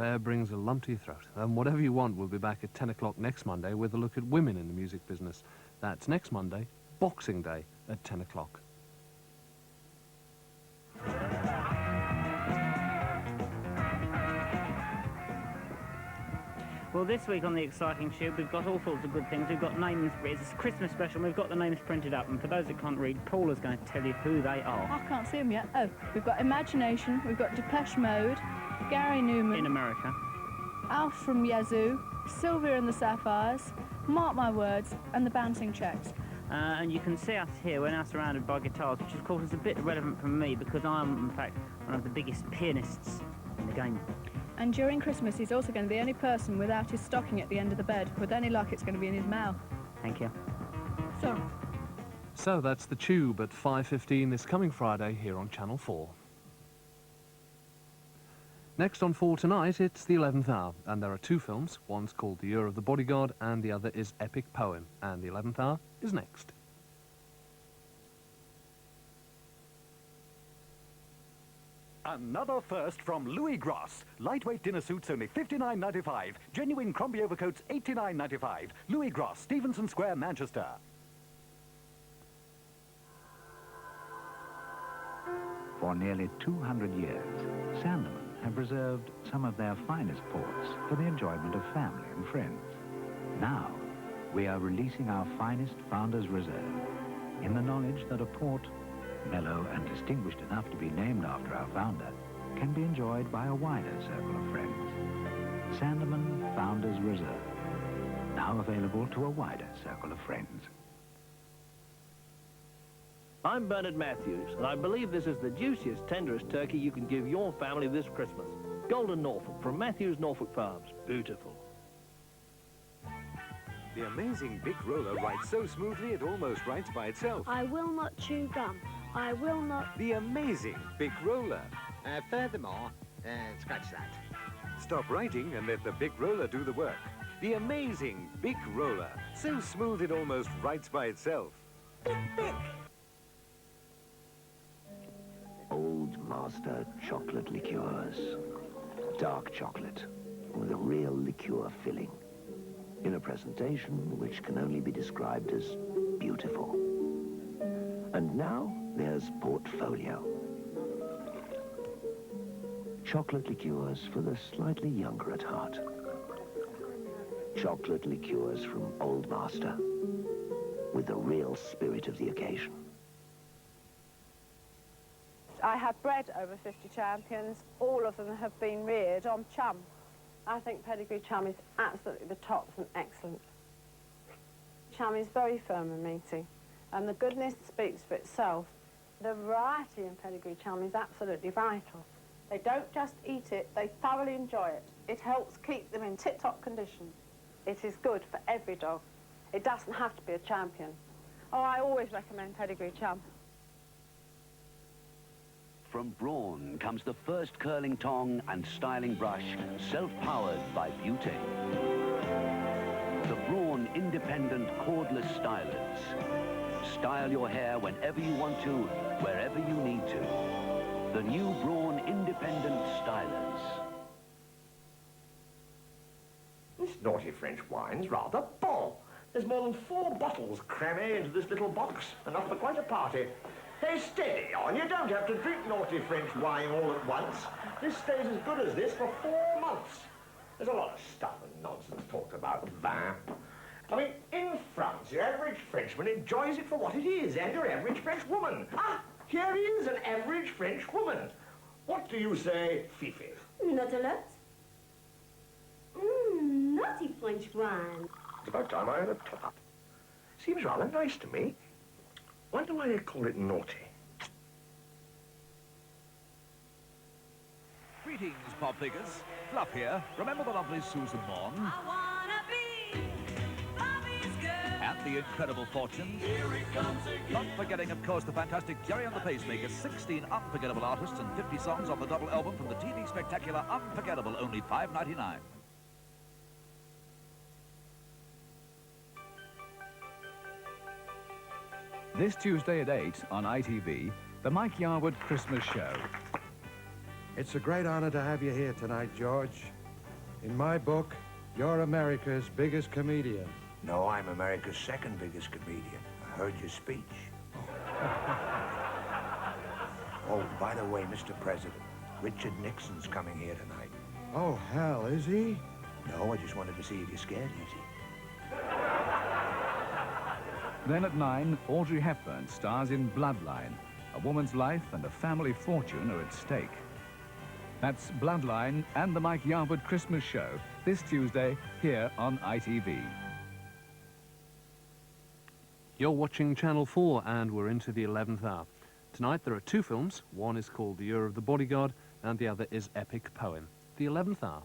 affair brings a lump to your throat. And Whatever You Want will be back at 10 o'clock next Monday with a look at women in the music business. That's next Monday, Boxing Day, at 10 o'clock. Well, this week on The Exciting Tube, we've got all sorts of good things. We've got names, it's a Christmas special, and we've got the names printed up. And for those that can't read, Paula's going to tell you who they are. I can't see them yet. Oh, we've got Imagination, we've got Depeche Mode, Gary Newman. In America. Alf from Yazoo, Sylvia and the Sapphires, Mark My Words, and the Bouncing Checks. And you can see us here, we're now surrounded by guitars, which of course is a bit irrelevant from me because I'm, in fact, one of the biggest pianists in the game. And during Christmas, he's also going to be the only person without his stocking at the end of the bed. With any luck, it's going to be in his mouth. Thank you. So that's The Tube at 5:15 this coming Friday here on Channel 4. Next on 4 tonight, it's the 11th hour, and there are two films. One's called The Year of the Bodyguard, and the other is Epic Poem. And the 11th hour is next. Another first from Louis Gross. Lightweight dinner suits only $59.95. Genuine Crombie overcoats $89.95. Louis Gross, Stevenson Square, Manchester. For nearly 200 years, Sandeman have reserved some of their finest ports for the enjoyment of family and friends. Now, we are releasing our finest Founders Reserve in the knowledge that a port mellow and distinguished enough to be named after our founder, can be enjoyed by a wider circle of friends. Sandeman Founders Reserve, now available to a wider circle of friends. I'm Bernard Matthews, and I believe this is the juiciest, tenderest turkey you can give your family this Christmas. Golden Norfolk from Matthews Norfolk Farms. Beautiful. The amazing Big Roller rides so smoothly it almost rides by itself. I will not chew gum. I will not... The amazing Big Roller. Furthermore, scratch that. Stop writing and let the Big Roller do the work. The amazing Big Roller. So smooth it almost writes by itself. Old Master chocolate liqueurs. Dark chocolate with a real liqueur filling. In a presentation which can only be described as beautiful. And now there's Portfolio. Chocolate liqueurs for the slightly younger at heart. Chocolate liqueurs from Old Master with the real spirit of the occasion. I have bred over 50 champions. All of them have been reared on chum. I think pedigree chum is absolutely the tops and excellent. Chum is very firm and meaty, and the goodness speaks for itself. The variety in pedigree chum is absolutely vital. They don't just eat it, they thoroughly enjoy it. It helps keep them in tip-top condition. It is good for every dog. It doesn't have to be a champion. Oh, I always recommend pedigree chum. From Braun comes the first curling tong and styling brush, self-powered by Beauty. The Braun Independent Cordless Stylers. Style your hair whenever you want to, wherever you need to. The new Braun Independent Stylers. This naughty French wine's rather bon. There's more than 4 bottles crammed into this little box, enough for quite a party. Hey, steady on, you don't have to drink naughty French wine all at once. This stays as good as this for 4 months. There's a lot of stuff and nonsense talked about vin. I mean, in France, your average Frenchman enjoys it for what it is, and your average French woman. Ah, here is an average French woman. What do you say, Fifi? Not a lot. Naughty French wine. It's about time I had a top-up. Seems rather nice to me. Wonder why they call it naughty. Greetings, pop figures. Fluff here. Remember the lovely Susan Morn? I wanna be Bobby's girl. And the incredible fortunes. Here it comes again. Not forgetting, of course, the fantastic Jerry and the Pacemakers. 16 unforgettable artists and 50 songs on the double album from the TV spectacular Unforgettable, only $5.99. This Tuesday at 8 on ITV, the Mike Yarwood Christmas Show. It's a great honor to have you here tonight, George. In my book, you're America's biggest comedian. No, I'm America's second biggest comedian. I heard your speech. Oh, by the way, Mr. President, Richard Nixon's coming here tonight. Oh, hell, is he? No, I just wanted to see if you're scared easy. Then at 9, Audrey Hepburn stars in Bloodline. A woman's life and a family fortune are at stake. That's Bloodline and the Mike Yarwood Christmas Show this Tuesday here on ITV. You're watching Channel 4 and we're into the 11th hour. Tonight there are two films. One is called The Year of the Bodyguard and the other is Epic Poem. The 11th hour.